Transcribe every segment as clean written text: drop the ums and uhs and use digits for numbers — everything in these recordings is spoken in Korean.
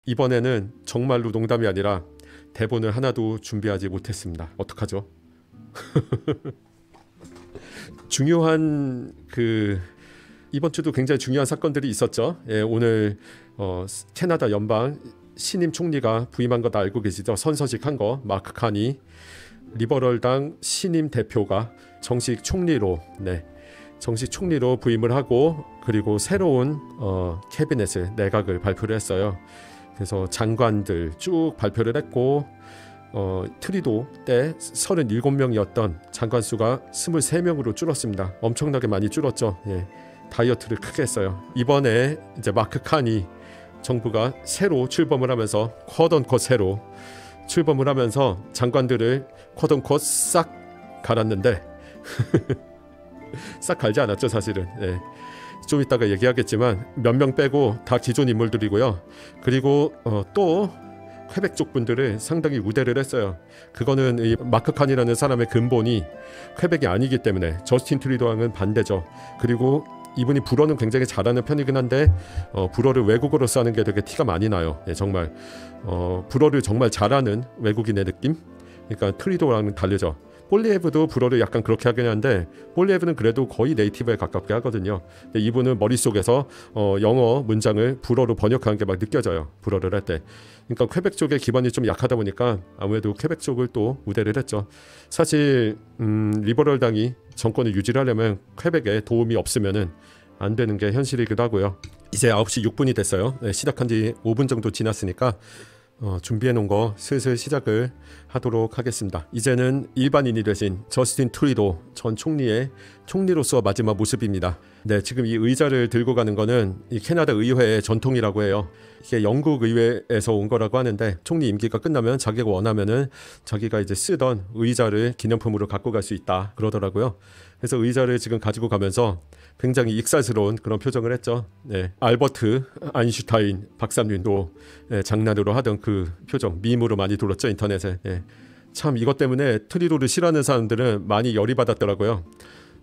이번에는 정말로 농담이 아니라 대본을 하나도 준비하지 못했습니다. 어떡하죠? 중요한 이번 주도 굉장히 중요한 사건들이 있었죠. 예, 오늘 캐나다 연방 신임 총리가 부임한 거 다 알고 계시죠? 선서식 한 거, 마크 카니 리버럴당 신임 대표가 정식 총리로 부임을 하고, 그리고 새로운 캐비넷을, 내각을 발표를 했어요. 그래서 장관들 쭉 발표를 했고, 트리도 때 37명이었던 장관 수가 23명으로 줄었습니다. 엄청나게 많이 줄었죠. 예, 다이어트를 크게 했어요. 이번에 이제 마크 카니 정부가 새로 출범을 하면서 쿼던컷 새로 출범을 하면서 장관들을 쿼던컷 싹 갈았는데 싹 갈지 않았죠 사실은. 예. 좀 이따가 얘기하겠지만 몇 명 빼고 다 기존 인물들이고요. 그리고 또 퀘벡 쪽 분들을 상당히 우대를 했어요. 그거는 이 마크 칸이라는 사람의 근본이 퀘벡이 아니기 때문에. 저스틴 트리도와는 반대죠. 그리고 이분이 불어는 굉장히 잘하는 편이긴 한데 불어를 외국어로 쓰는 게 되게 티가 많이 나요. 예, 정말 불어를 정말 잘하는 외국인의 느낌? 그러니까 트리도랑은 다르죠. 폴리에브도 불어를 약간 그렇게 하긴 하는데 폴리에브는 그래도 거의 네이티브에 가깝게 하거든요. 근데 이분은 머릿속에서 영어 문장을 불어로 번역하는 게 막 느껴져요. 불어를 할 때. 그러니까 퀘벡 쪽의 기반이 좀 약하다 보니까 아무래도 퀘벡 쪽을 또 우대를 했죠. 사실 리버럴 당이 정권을 유지를 하려면 퀘벡에 도움이 없으면은 안 되는 게 현실이기도 하고요. 이제 9시 6분이 됐어요. 네, 시작한 지 5분 정도 지났으니까 준비해 놓은 거 슬슬 시작을 하도록 하겠습니다. 이제는 일반인이 되신 저스틴 트리도 전 총리의 총리로서 마지막 모습입니다. 네, 지금 이 의자를 들고 가는 거는 이 캐나다 의회의 전통이라고 해요. 이게 영국 의회에서 온 거라고 하는데, 총리 임기가 끝나면 자기가 원하면은 자기가 이제 쓰던 의자를 기념품으로 갖고 갈 수 있다 그러더라고요. 그래서 의자를 지금 가지고 가면서 굉장히 익살스러운 그런 표정을 했죠. 네, 알버트 아인슈타인 박사님도 장난으로 하던 그 표정, 밈으로 많이 돌았죠 인터넷에. 참 이것 때문에 트리도를 싫어하는 사람들은 많이 열이 받았더라고요.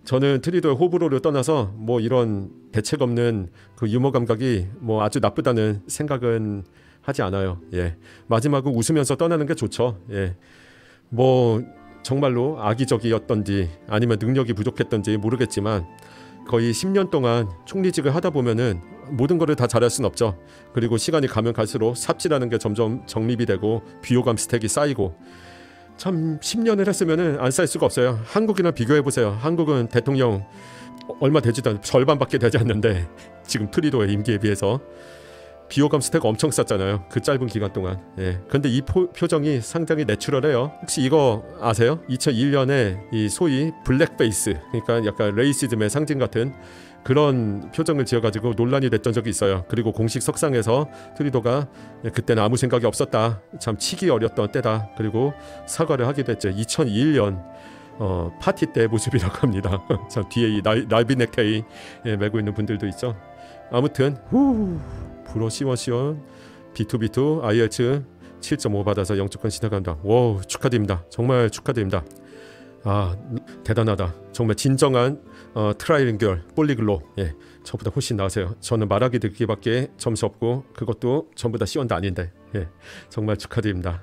저는 트리도의 호불호를 떠나서 뭐 이런 대책 없는 그 유머 감각이 뭐 아주 나쁘다는 생각은 하지 않아요. 예, 마지막은 웃으면서 떠나는 게 좋죠. 예, 뭐 정말로 악의적이었던지 아니면 능력이 부족했던지 모르겠지만 거의 10년 동안 총리직을 하다 보면은 모든 거를 다 잘할 순 없죠. 그리고 시간이 가면 갈수록 삽질하는 게 점점 정립이 되고 비호감 스택이 쌓이고, 참 10년을 했으면은 안 쌓일 수가 없어요. 한국이랑 비교해 보세요. 한국은 대통령 얼마 되지도 않, 절반밖에 되지 않는데 지금 트리도의 임기에 비해서 비호감 스택 엄청 쌓잖아요. 그 짧은 기간 동안. 예. 근데 이 표정이 상당히 내추럴해요. 혹시 이거 아세요? 2001년에 이 소위 블랙페이스, 그러니까 약간 레이시즘의 상징 같은 그런 표정을 지어가지고 논란이 됐던 적이 있어요. 그리고 공식 석상에서 트리도가 그때는 아무 생각이 없었다, 참 치기 어렸던 때다, 그리고 사과를 하기도 했죠. 2001년 파티 때 모습이라고 합니다. 참 뒤에 이 날비 넥타이 메고 있는 분들도 있죠. 아무튼 불어 시원시원 B2B2 IELTS 7.5 받아서 영주권 시작합니다. 와우, 축하드립니다. 정말 축하드립니다. 아, 대단하다. 정말 진정한 트라이링결 폴리글로. 예, 저보다 훨씬 나으세요. 저는 말하기 듣기밖에 점수 없고 그것도 전부 다 시원도 아닌데. 예, 정말 축하드립니다.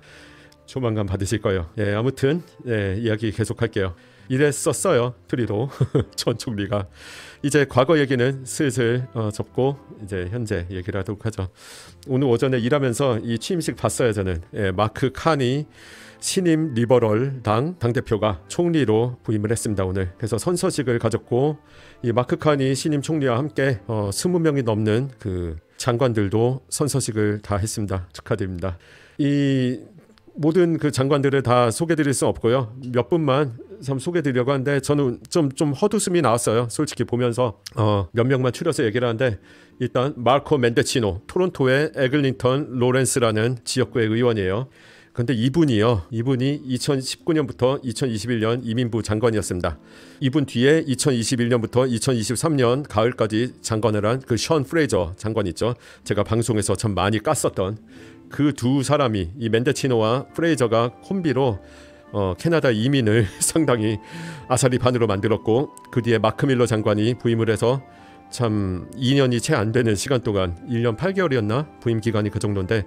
조만간 받으실 거예요. 예, 아무튼 이야기 계속할게요. 이랬었어요 트리도 전 총리가. 이제 과거 얘기는 슬슬 접고 이제 현재 얘기를 하도록 하죠. 오늘 오전에 일하면서 이 취임식 봤어요 저는. 마크 카니 신임 리버럴 당 당대표가 총리로 부임을 했습니다 오늘. 그래서 선서식을 가졌고, 이 마크 카니 신임 총리와 함께 20명이 넘는 그 장관들도 선서식을 다 했습니다. 축하드립니다. 이 모든 그 장관들을 다 소개드릴 수 없고요. 몇 분만 좀 소개드리려고 하는데 저는 좀 헛웃음이 나왔어요. 솔직히 보면서 몇 명만 추려서 얘기를 하는데, 일단 마르코 멘데치노, 토론토의 에글링턴 로렌스라는 지역구의 의원이에요. 근데 이분이 2019년부터 2021년 이민부 장관이었습니다. 이분 뒤에 2021년부터 2023년 가을까지 장관을 한 그 션 프레이저 장관 있죠. 제가 방송에서 참 많이 깠었던 그 두 사람이, 이 멘데치노와 프레이저가 콤비로 캐나다 이민을 상당히 아사리 반으로 만들었고, 그 뒤에 마크 밀러 장관이 부임을 해서 참 2년이 채 안 되는 시간 동안 1년 8개월이었나 부임 기간이 그 정도인데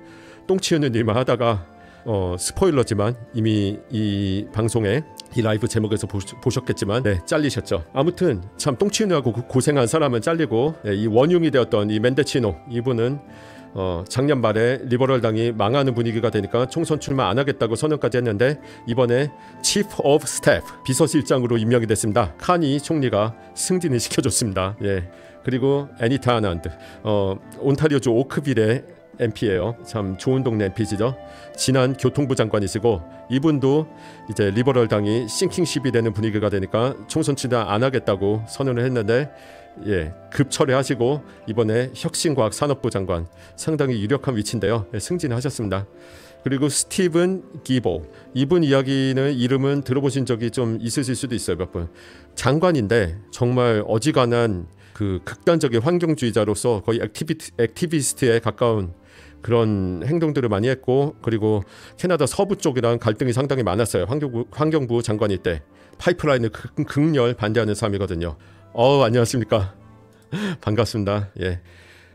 똥 치우는 일만 하다가 스포일러지만 이미 이 방송에 이 라이브 제목에서 보셨겠지만 네, 잘리셨죠. 아무튼 참 똥 치우느라고 고생한 사람은 잘리고 네, 이 원흉이 되었던 이 멘데치노 이분은 작년 말에 리버럴당이 망하는 분위기가 되니까 총선 출마 안 하겠다고 선언까지 했는데 이번에 Chief of Staff 비서실장으로 임명이 됐습니다. 카니 총리가 승진을 시켜줬습니다. 예. 그리고 애니타 아난드 온타리오주 오크빌의 MP예요. 참 좋은 동네 MP시죠. 지난 교통부 장관이시고 이분도 이제 리버럴당이 싱킹십이 되는 분위기가 되니까 총선 출마 안 하겠다고 선언을 했는데 예, 급철회하시고 이번에 혁신과학산업부 장관 상당히 유력한 위치인데요. 예, 승진하셨습니다. 그리고 스티븐 기보 이분 이름은 들어보신 적이 좀 있으실 수도 있어요. 몇 분. 장관인데 정말 어지간한 그 극단적인 환경주의자로서 거의 액티비스트에 가까운 그런 행동들을 많이 했고 그리고 캐나다 서부 쪽이랑 갈등이 상당히 많았어요. 환경부 장관일 때 파이프라인을 극렬 반대하는 사람이거든요. 안녕하십니까. 반갑습니다. 예.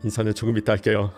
인사는 조금 이따 할게요.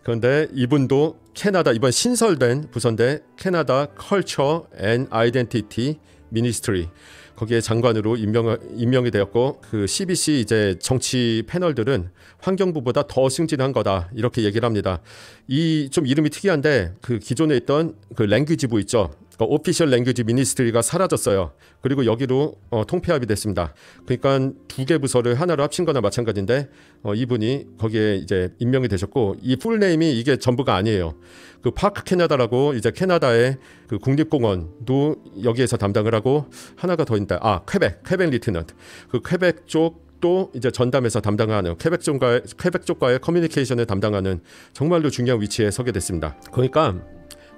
그런데 이분도 캐나다 이번 신설된 부서인데 캐나다 컬처 앤 아이덴티티 미니스트리 거기에 장관으로 임명이 되었고 그 CBC 이제 정치 패널들은 환경부보다 더 승진한 거다 이렇게 얘기를 합니다. 이 좀 이름이 특이한데 그 기존에 있던 그 랭귀지부 있죠. 오피셜 랭귀지 미니스트리가 사라졌어요. 그리고 여기로 통폐합이 됐습니다. 그러니까 두 개 부서를 하나로 합친 거나 마찬가지인데 이분이 거기에 이제 임명이 되셨고 이 풀네임이 이게 전부가 아니에요. 그 파크 캐나다라고 이제 캐나다의 그 국립공원도 여기에서 담당을 하고 하나가 더 있다. 퀘벡 리트넌트. 그 퀘벡 쪽도 이제 전담해서 담당하는 퀘벡 쪽과의 커뮤니케이션을 담당하는 정말로 중요한 위치에 서게 됐습니다. 그러니까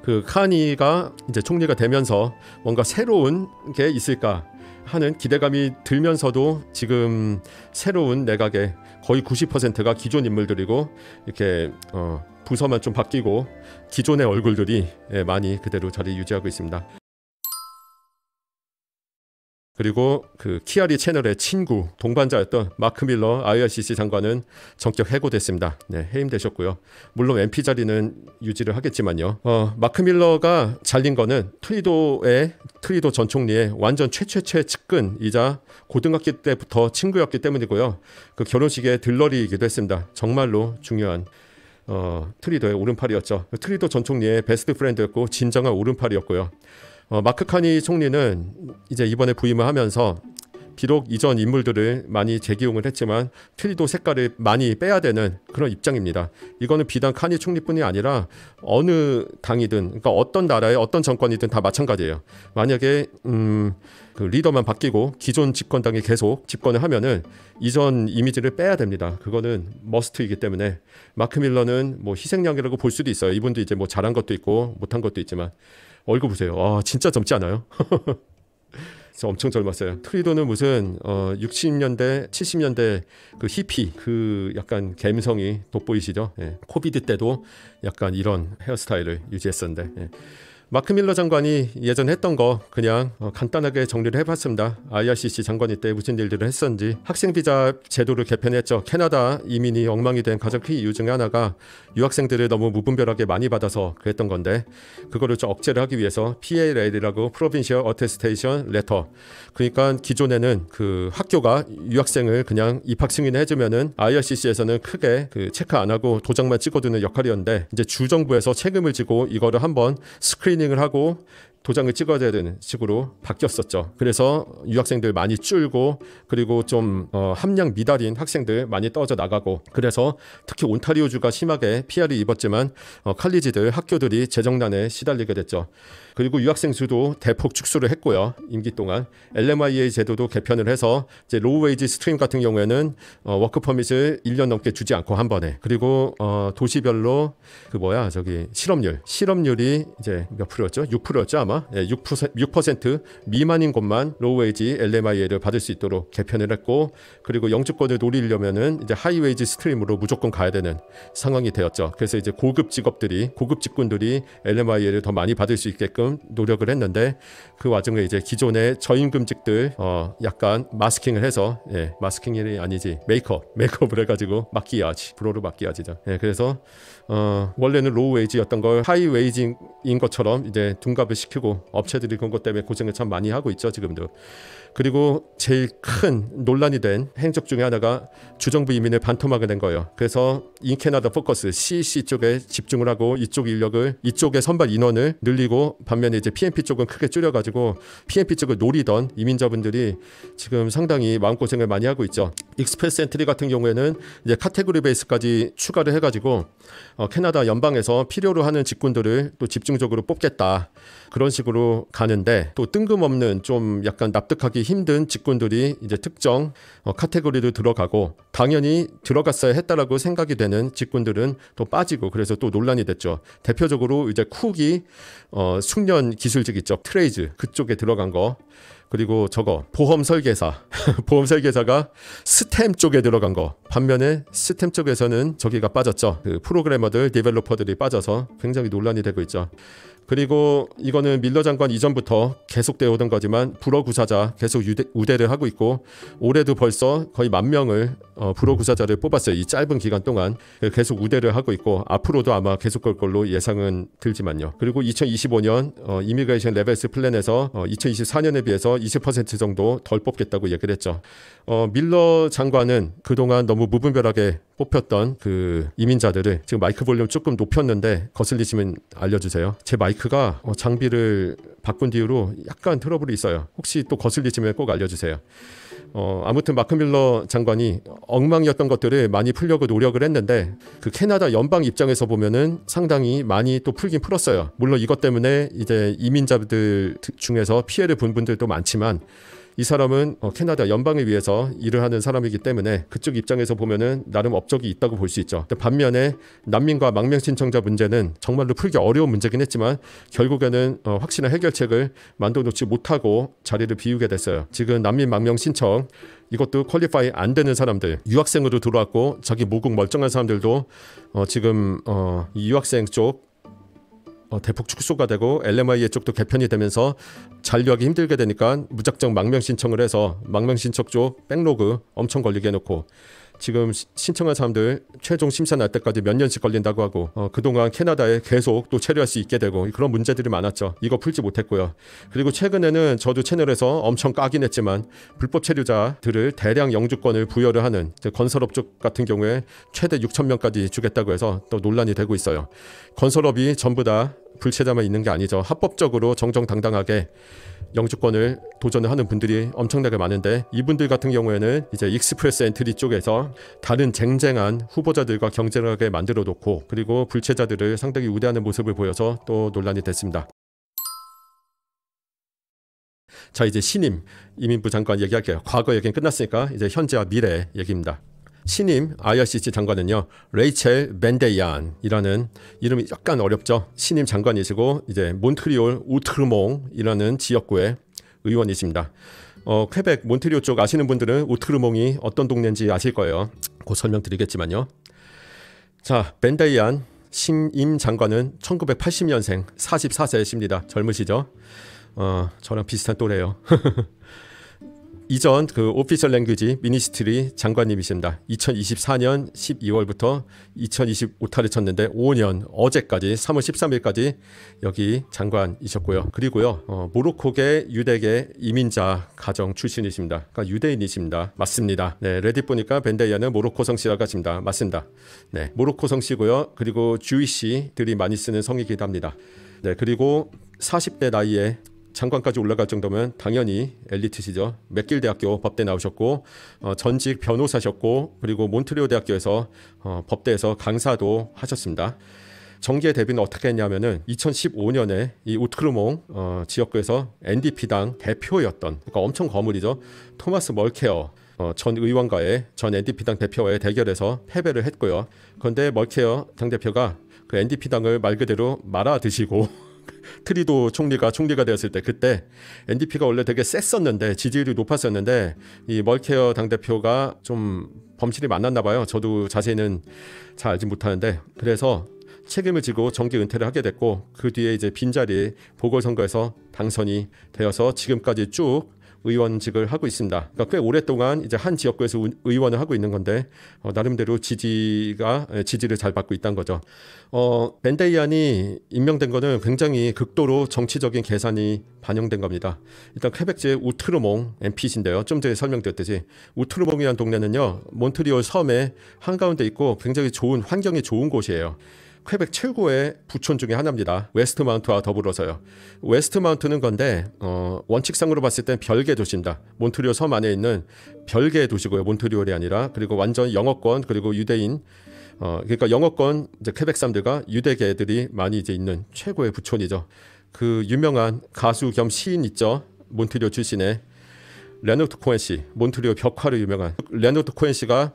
그 카니가 이제 총리가 되면서 뭔가 새로운 게 있을까 하는 기대감이 들면서도 지금 새로운 내각의 거의 90%가 기존 인물들이고 이렇게 부서만 좀 바뀌고 기존의 얼굴들이 많이 그대로 자리 유지하고 있습니다. 그리고 그 키아리 채널의 친구 동반자였던 마크 밀러 IRCC 장관은 전격 해고됐습니다. 네, 해임되셨고요. 물론 MP 자리는 유지를 하겠지만요. 마크 밀러가 잘린 거는 트리도 전 총리의 완전 최 측근이자 고등학교 때부터 친구였기 때문이고요. 그 결혼식의 들러리이기도 했습니다. 정말로 중요한 트리도의 오른팔이었죠. 트리도 전 총리의 베스트 프렌드였고 진정한 오른팔이었고요. 마크 카니 총리는 이제 이번에 부임을 하면서 비록 이전 인물들을 많이 재기용을 했지만 트리도 색깔을 많이 빼야 되는 그런 입장입니다. 이거는 비단 카니 총리뿐이 아니라 어느 당이든 그러니까 어떤 나라의 어떤 정권이든 다 마찬가지예요. 만약에 그 리더만 바뀌고 기존 집권당이 계속 집권을 하면은 이전 이미지를 빼야 됩니다. 그거는 머스트이기 때문에 마크 밀러는 뭐 희생양이라고 볼 수도 있어요. 이분도 이제 뭐 잘한 것도 있고 못한 것도 있지만 얼굴 보세요. 진짜 젊지 않아요? 엄청 젊었어요. 트리도는 무슨 60년대 70년대 그 히피 그 약간 감성이 돋보이시죠? 예. 코비드 때도 약간 이런 헤어스타일을 유지했었는데 마크 밀러 장관이 예전 했던 거 그냥 간단하게 정리를 해봤습니다. IRCC 장관일 때 무슨 일들을 했었는지. 학생비자 제도를 개편했죠. 캐나다 이민이 엉망이 된 가장 큰 이유 중에 하나가 유학생들을 너무 무분별하게 많이 받아서 그랬던 건데 그거를 좀 억제를 하기 위해서 PAL이라고 Provincial Attestation Letter. 그러니까 기존에는 그 학교가 유학생을 그냥 입학 승인해 주면은 IRCC에서는 크게 그 체크 안 하고 도장만 찍어두는 역할이었는데 이제 주정부에서 책임을 지고 이거를 한번 스크리닝을 하고 도장을 찍어야 되는 식으로 바뀌었었죠. 그래서 유학생들 많이 줄고 그리고 좀 함량 미달인 학생들 많이 떨어져 나가고 그래서 특히 온타리오주가 심하게 피해를 입었지만 칼리지들 학교들이 재정난에 시달리게 됐죠. 그리고 유학생 수도 대폭 축소를 했고요. 임기 동안 LMIA 제도도 개편을 해서 이제 로우 웨이지 스트림 같은 경우에는 워크 퍼밋을 1년 넘게 주지 않고 한 번에 그리고 도시별로 그 실업률이 이제 몇 프로였죠? 6%였죠 아마. 아마 6% 미만인 곳만 로우웨이지 LMIA를 받을 수 있도록 개편을 했고, 그리고 영주권을 노리려면은 이제 하이웨이지 스트림으로 무조건 가야 되는 상황이 되었죠. 그래서 이제 고급 직군들이 LMIA를 더 많이 받을 수 있게끔 노력을 했는데, 그 와중에 이제 기존의 저임금직들 약간 마스킹을 해서, 마스킹이 아니지 메이크업을 해가지고 브로르 마끼아지죠. 그래서 원래는 로우 웨이지였던 걸 하이 웨이지인 것처럼 이제 둔갑을 시키고, 업체들이 그런 것 때문에 고생을 참 많이 하고 있죠, 지금도. 그리고 제일 큰 논란이 된 행적 중에 하나가 주정부 이민을 반토막을 낸 거예요. 그래서 인캐나다 포커스 CEC 쪽에 집중을 하고 이쪽의 선발 인원을 늘리고, 반면에 이제 PNP 쪽은 크게 줄여가지고 PNP 쪽을 노리던 이민자분들이 지금 상당히 마음고생을 많이 하고 있죠. 익스프레스 엔트리 같은 경우에는 이제 카테고리 베이스까지 추가를 해가지고 캐나다 연방에서 필요로 하는 직군들을 또 집중적으로 뽑겠다, 그런 식으로 가는데, 또 뜬금없는 좀 약간 납득하기 힘든 직군들이 이제 특정 카테고리로 들어가고, 당연히 들어갔어야 했다라고 생각이 되는 직군들은 또 빠지고, 그래서 또 논란이 됐죠. 대표적으로 이제 쿡이 숙련 기술직 있죠, 트레이즈 그쪽에 들어간 거, 그리고 저거 보험 설계사 보험 설계사가 스템 쪽에 들어간 거, 반면에 스템 쪽에서는 저기가 빠졌죠. 그 프로그래머들, 디벨로퍼들이 빠져서 굉장히 논란이 되고 있죠. 그리고 이거는 밀러 장관 이전부터 계속되어 오던 거지만 불어 구사자 계속 우대를 하고 있고, 올해도 벌써 거의 10,000명을 불어 구사자를 뽑았어요. 이 짧은 기간 동안 계속 우대를 하고 있고, 앞으로도 아마 계속 걸 걸로 예상은 들지만요. 그리고 2025년 이미그레이션 레벨스 플랜에서 2024년에 비해서 20% 정도 덜 뽑겠다고 얘기를 했죠. 밀러 장관은 그동안 너무 무분별하게 뽑혔던 그 이민자들을 지금 마이크 볼륨 조금 높였는데 거슬리시면 알려주세요. 제 마이크가 장비를 바꾼 뒤로 약간 트러블이 있어요. 혹시 또 거슬리시면 꼭 알려주세요. 아무튼 마크 밀러 장관이 엉망이었던 것들을 많이 풀려고 노력을 했는데, 그 캐나다 연방 입장에서 보면은 상당히 많이 또 풀긴 풀었어요. 물론 이것 때문에 이제 이민자들 중에서 피해를 본 분들도 많지만, 이 사람은 캐나다 연방을 위해서 일을 하는 사람이기 때문에 그쪽 입장에서 보면은 나름 업적이 있다고 볼 수 있죠. 반면에 난민과 망명 신청자 문제는 정말로 풀기 어려운 문제긴 했지만, 결국에는 확실한 해결책을 만들어 놓지 못하고 자리를 비우게 됐어요. 지금 난민 망명 신청, 이것도 퀄리파이 안 되는 사람들, 유학생으로 들어왔고 자기 모국 멀쩡한 사람들도 지금 이 유학생 쪽 대폭 축소가 되고 LMIA 쪽도 개편이 되면서 잔류하기 힘들게 되니까 무작정 망명 신청을 해서 망명 신청 쪽 백로그 엄청 걸리게 해놓고, 지금 신청한 사람들 최종 심사 날 때까지 몇 년씩 걸린다고 하고, 그동안 캐나다에 계속 또 체류할 수 있게 되고, 그런 문제들이 많았죠. 이거 풀지 못했고요. 그리고 최근에는 저도 채널에서 엄청 까긴 했지만, 불법 체류자들을 대량 영주권을 부여를 하는 건설업 쪽 같은 경우에 최대 6,000명까지 주겠다고 해서 또 논란이 되고 있어요. 건설업이 전부 다 불체자만 있는 게 아니죠. 합법적으로 정정당당하게 영주권을 도전을 하는 분들이 엄청나게 많은데, 이분들 같은 경우에는 이제 익스프레스 엔트리 쪽에서 다른 쟁쟁한 후보자들과 경쟁하게 만들어 놓고, 그리고 불체자들을 상당히 우대하는 모습을 보여서 또 논란이 됐습니다. 자, 이제 신임 이민부 장관 얘기할게요. 과거 얘기는 끝났으니까 이제 현재와 미래 얘기입니다. 신임 IRCC 장관은요, 레이첼 벤데이안이라는, 이름이 약간 어렵죠. 신임 장관이시고 이제 몬트리올 우트르몽이라는 지역구의 의원이십니다. 퀘벡 몬트리올 쪽 아시는 분들은 우트르몽이 어떤 동네인지 아실 거예요. 곧 설명드리겠지만요. 자, 벤데이안 신임 장관은 1980년생 44세이십니다. 젊으시죠? 저랑 비슷한 또래예요. 이전 그 오피셜 랭귀지 미니스트리 장관님이십니다. 2024년 12월부터 2025타를 쳤는데 5년, 어제까지 3월 13일까지 여기 장관이셨고요. 그리고요, 모로코계 유대계 이민자 가정 출신이십니다. 그러니까 유대인이십니다. 맞습니다. 네, 레딧 보니까 벤데이안은 모로코 성씨라고 하십니다. 맞습니다. 네, 모로코 성씨고요. 그리고 주이시들이 많이 쓰는 성이기도 합니다. 네, 그리고 40대 나이에 장관까지 올라갈 정도면 당연히 엘리트시죠. 맥길 대학교 법대 나오셨고, 전직 변호사셨고, 그리고 몬트리올 대학교에서 법대에서 강사도 하셨습니다. 정계 데뷔는 어떻게 했냐면은 2015년에 이 우트르몽 지역구에서 NDP당 대표였던, 그러니까 엄청 거물이죠, 토마스 멀케어 전 의원과의 전 NDP당 대표와의 대결에서 패배를 했고요. 그런데 멀케어 당대표가 그 NDP당을 말 그대로 말아 드시고 트리도 총리가 되었을 때, 그때 NDP가 원래 되게 셌었는데, 지지율이 높았었는데 이 멀케어 당대표가 좀 범실이 많았나 봐요. 저도 자세히는 잘 알지 못하는데, 그래서 책임을 지고 정계 은퇴를 하게 됐고, 그 뒤에 이제 빈자리 보궐선거에서 당선이 되어서 지금까지 쭉 의원직을 하고 있습니다. 그러니까 꽤 오랫동안 이제 한 지역구에서 의원을 하고 있는 건데, 나름대로 지지를 잘 받고 있다는 거죠. 벤데이안이 임명된 거는 굉장히 극도로 정치적인 계산이 반영된 겁니다. 일단 퀘벡주의 우트르몽 MP신데요. 좀 전에 설명드렸듯이 우트르몽이라는 동네는요, 몬트리올 섬의 한가운데 있고 굉장히 좋은, 환경이 좋은 곳이에요. 퀘벡 최고의 부촌 중에 하나입니다. 웨스트마운트와 더불어서요. 웨스트마운트는 건데 원칙상으로 봤을 땐 별개 도시입니다. 몬트리올 섬 안에 있는 별개의 도시고요. 몬트리올이 아니라. 그리고 완전 영어권, 그리고 유대인, 그러니까 영어권 이제 퀘벡 사람들과 유대계들이 많이 이제 있는 최고의 부촌이죠. 그 유명한 가수 겸 시인 있죠. 몬트리올 출신의 레너드 코엔 씨, 몬트리올 벽화로 유명한 레너드 코엔 씨가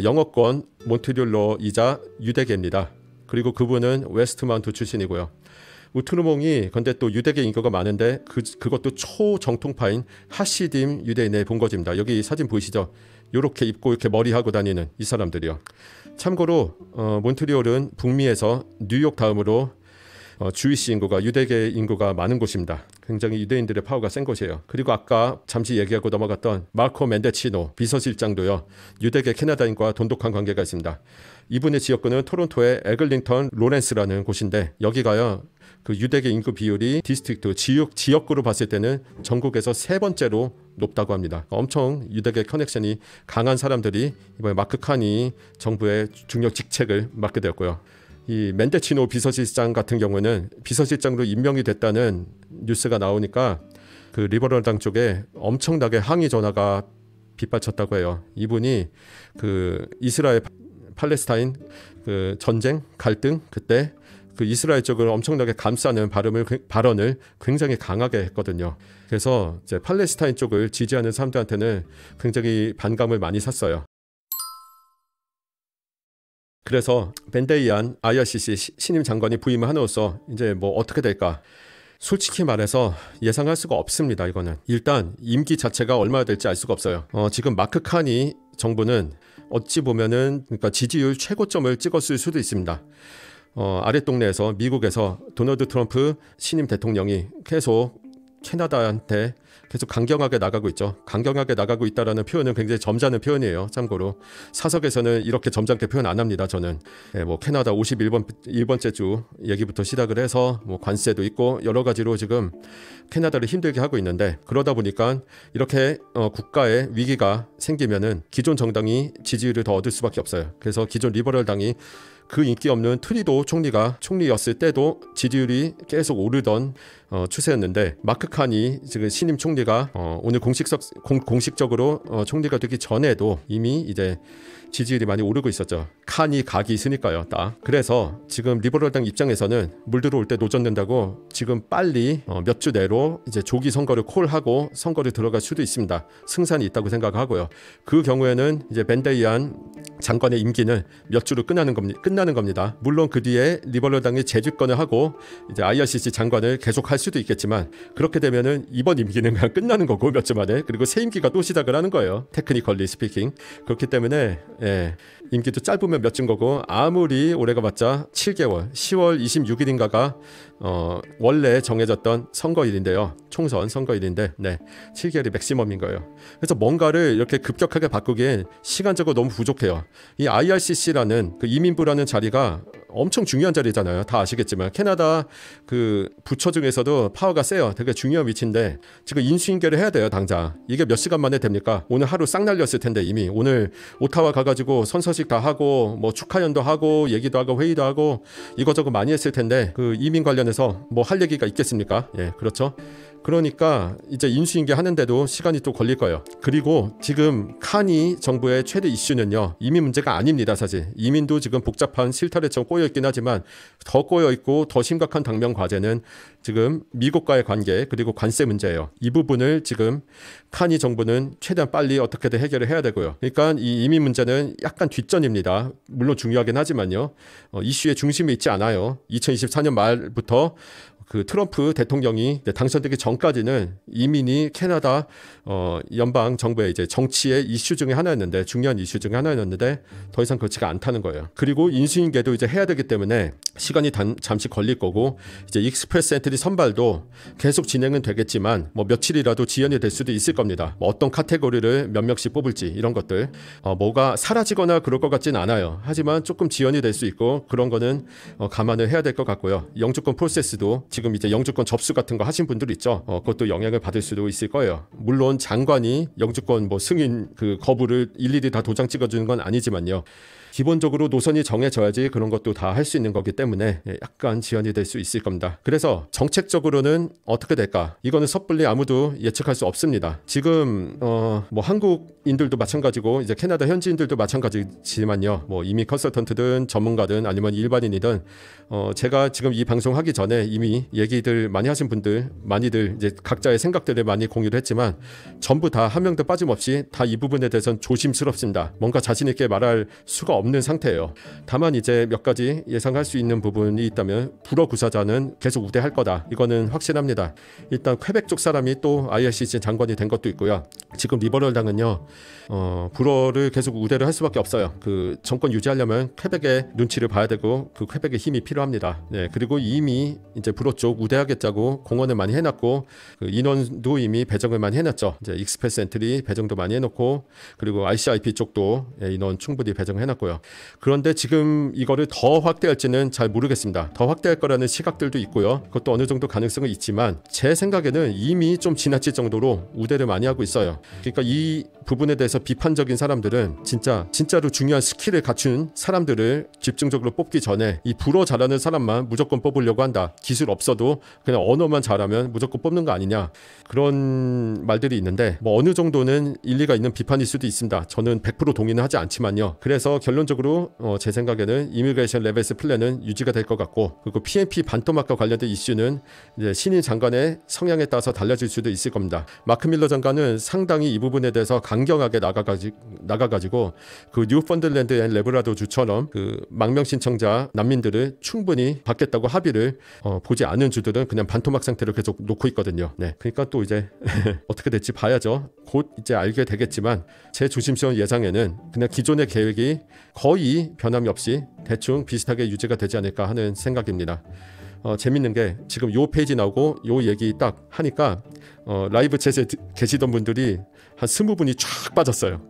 영어권 몬트리올로이자 유대계입니다. 그리고 그분은 웨스트마운트 출신이고요. 우트르몽이 근데 또 유대계 인구가 많은데 그것도 초정통파인 하시딤 유대인의 본거지입니다. 여기 사진 보이시죠? 이렇게 입고 이렇게 머리하고 다니는 이 사람들이요. 참고로 몬트리올은 북미에서 뉴욕 다음으로 주이시 인구가, 유대계 인구가 많은 곳입니다. 굉장히 유대인들의 파워가 센 곳이에요. 그리고 아까 잠시 얘기하고 넘어갔던 마르코 멘데치노 비서실장도요, 유대계 캐나다인과 돈독한 관계가 있습니다. 이분의 지역구는 토론토의 에글링턴 로렌스라는 곳인데, 여기가요 그 유대계 인구 비율이 디스트릭트 지역구로 봤을 때는 전국에서 3번째로 높다고 합니다. 엄청 유대계 커넥션이 강한 사람들이 이번에 마크 칸이 정부의 중요한 직책을 맡게 되었고요. 이 멘데치노 비서실장 같은 경우는 비서실장으로 임명이 됐다는 뉴스가 나오니까 그 리버럴당 쪽에 엄청나게 항의 전화가 빗발쳤다고 해요. 이분이 그 이스라엘 팔레스타인 그 전쟁 갈등, 그때 그 이스라엘 쪽을 엄청나게 감싸는 발언을 굉장히 강하게 했거든요. 그래서 이제 팔레스타인 쪽을 지지하는 사람들한테는 굉장히 반감을 많이 샀어요. 그래서 벤데이안 IRCC 신임 장관이 부임을 함으로써 이제 뭐 어떻게 될까? 솔직히 말해서 예상할 수가 없습니다. 이거는 일단 임기 자체가 얼마나 될지 알 수가 없어요. 지금 마크 칸이 정부는 어찌 보면은 그러니까 지지율 최고점을 찍었을 수도 있습니다. 아랫동네에서 미국에서 도널드 트럼프 신임 대통령이 계속 캐나다한테 계속 강경하게 나가고 있죠. 강경하게 나가고 있다라는 표현은 굉장히 점잖은 표현이에요. 참고로 사석에서는 이렇게 점잖게 표현 안 합니다. 저는 뭐 캐나다 51번째 주 얘기부터 시작을 해서 뭐 관세도 있고 여러 가지로 지금 캐나다를 힘들게 하고 있는데, 그러다 보니까 이렇게 국가에 위기가 생기면은 기존 정당이 지지율을 더 얻을 수밖에 없어요. 그래서 기존 리버럴 당이 그 인기 없는 트리도 총리가 총리였을 때도 지지율이 계속 오르던 추세였는데, 마크 칸이 지금 신임 총리가 오늘 공식적으로 총리가 되기 전에도 이미 이제 지지율이 많이 오르고 있었죠. 칸이 각이 있으니까요. 딱. 그래서 지금 리버럴당 입장에서는 물 들어올 때 노젓는다고 지금 빨리 몇 주 내로 이제 조기 선거를 콜하고 선거를 들어갈 수도 있습니다. 승산이 있다고 생각하고요. 그 경우에는 이제 벤데이안 장관의 임기는 몇 주로 끝나는 겁니다. 물론 그 뒤에 리버럴당이 재집권을 하고 이제 IRCC 장관을 계속 할 수도 있겠지만, 그렇게 되면은 이번 임기는 그냥 끝나는 거고 몇 주 만에, 그리고 새 임기가 또 시작을 하는 거예요. 테크니컬리 스피킹. 그렇기 때문에 임기도 짧으면 몇 주인 거고, 아무리 오래가 봤자 7개월, 10월 26일인가가 원래 정해졌던 선거일인데요. 총선 선거일인데 7개월이 맥시멈인 거예요. 그래서 뭔가를 이렇게 급격하게 바꾸기엔 시간적으로 너무 부족해요. 이 IRCC라는 그 이민부라는 자리가 엄청 중요한 자리잖아요. 다 아시겠지만 캐나다 그 부처 중에서도 파워가 세요. 되게 중요한 위치인데 지금 인수인계를 해야 돼요. 당장. 이게 몇 시간 만에 됩니까? 오늘 하루 싹 날렸을 텐데, 이미 오늘 오타와 가가지고 선서식 다 하고 뭐 축하연도 하고 얘기도 하고 회의도 하고 이거저거 많이 했을 텐데, 그 이민 관련해서 뭐 할 얘기가 있겠습니까? 예, 그렇죠. 그러니까 이제 인수인계 하는데도 시간이 또 걸릴 거예요. 그리고 지금 카니 정부의 최대 이슈는요, 이민 문제가 아닙니다. 사실 이민도 지금 복잡한 실타래처럼 꼬여있긴 하지만 더 꼬여있고 더 심각한 당면 과제는 지금 미국과의 관계 그리고 관세 문제예요. 이 부분을 지금 카니 정부는 최대한 빨리 어떻게든 해결을 해야 되고요. 그러니까 이 이민 문제는 약간 뒷전입니다. 물론 중요하긴 하지만요, 이슈의 중심에 있지 않아요. 2024년 말부터 그 트럼프 대통령이 당선되기 전까지는 이민이 캐나다 연방 정부의 이제 정치의 이슈 중에 하나였는데, 중요한 이슈 중에 하나였는데 더 이상 그렇지가 않다는 거예요. 그리고 인수인계도 이제 해야 되기 때문에 시간이 잠시 걸릴 거고, 이제 익스프레스 엔트리 선발도 계속 진행은 되겠지만 뭐 며칠이라도 지연이 될 수도 있을 겁니다. 뭐 어떤 카테고리를 몇 명씩 뽑을지 이런 것들 뭐가 사라지거나 그럴 것 같진 않아요. 하지만 조금 지연이 될 수 있고 그런 거는 감안을 해야 될 것 같고요. 영주권 프로세스도 지금 이제 영주권 접수 같은 거 하신 분들 있죠. 그것도 영향을 받을 수도 있을 거예요. 물론 장관이 영주권 뭐 승인 그 거부를 일일이 다 도장 찍어주는 건 아니지만요, 기본적으로 노선이 정해져야지 그런 것도 다 할 수 있는 거기 때문에 약간 지연이 될 수 있을 겁니다. 그래서 정책적으로는 어떻게 될까? 이거는 섣불리 아무도 예측할 수 없습니다. 지금 뭐 한국인들도 마찬가지고 이제 캐나다 현지인들도 마찬가지지만요, 뭐 이민 컨설턴트든 전문가든 아니면 일반인이든 제가 지금 이 방송 하기 전에 이미 얘기들 많이 하신 분들 많이들 이제 각자의 생각들을 많이 공유를 했지만 전부 다 한 명도 빠짐없이 다 이 부분에 대해서는 조심스럽습니다. 뭔가 자신 있게 말할 수가 없는 상태예요. 다만 이제 몇 가지 예상할 수 있는 부분이 있다면 불어 구사자는 계속 우대할 거다. 이거는 확신합니다. 일단 퀘벡 쪽 사람이 또 IRCC 장관이 된 것도 있고요. 지금 리버럴당은요, 불어를 계속 우대를 할 수밖에 없어요. 그 정권 유지하려면 퀘벡의 눈치를 봐야 되고 그 퀘벡의 힘이 필요합니다. 네, 그리고 이미 이제 불어 쪽 우대하겠다고 공헌을 많이 해놨고 그 인원도 이미 배정을 많이 해놨죠. 이제 익스프레스 엔트리 배정도 많이 해놓고 그리고 ICIP 쪽도 인원 충분히 배정해놨고요. 그런데 지금 이거를 더 확대할지는 잘 모르겠습니다. 더 확대할 거라는 시각들도 있고요. 그것도 어느 정도 가능성은 있지만 제 생각에는 이미 좀 지나칠 정도로 우대를 많이 하고 있어요. 그러니까 이 부분에 대해서 비판적인 사람들은 진짜로 중요한 스킬을 갖춘 사람들을 집중적으로 뽑기 전에 이 불어 잘하는 사람만 무조건 뽑으려고 한다. 기술 없어도 그냥 언어만 잘하면 무조건 뽑는 거 아니냐, 그런 말들이 있는데 뭐 어느 정도는 일리가 있는 비판일 수도 있습니다. 저는 100% 동의는 하지 않지만요. 그래서 결론적으로 제 생각에는 이미그레이션 레벨스 플랜은 유지가 될 것 같고, 그리고 PNP 반토막과 관련된 이슈는 이제 신임 장관의 성향에 따라서 달라질 수도 있을 겁니다. 마크 밀러 장관은 상당히 이 부분에 대해서 강경하게 나가가지고 그 뉴펀들랜드 앤 레브라도 주처럼 그 망명 신청자 난민들을 충분히 받겠다고 합의를 보지 않은 주들은 그냥 반토막 상태로 계속 놓고 있거든요. 네, 그러니까 또 이제 어떻게 될지 봐야죠. 곧 이제 알게 되겠지만 제 조심스러운 예상에는 그냥 기존의 계획이 거의 변함이 없이 대충 비슷하게 유지가 되지 않을까 하는 생각입니다. 재밌는 게 지금 요 페이지 나오고 요 얘기 딱 하니까 라이브 챗에 계시던 분들이 한 20분이 쫙 빠졌어요.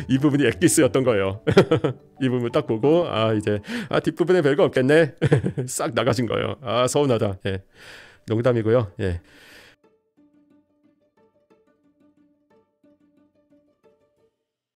이 부분이 엑기스였던 거예요. 이 부분 딱 보고 이제 뒷부분에 별거 없겠네. 싹 나가신 거예요. 서운하다. 예. 농담이고요. 예.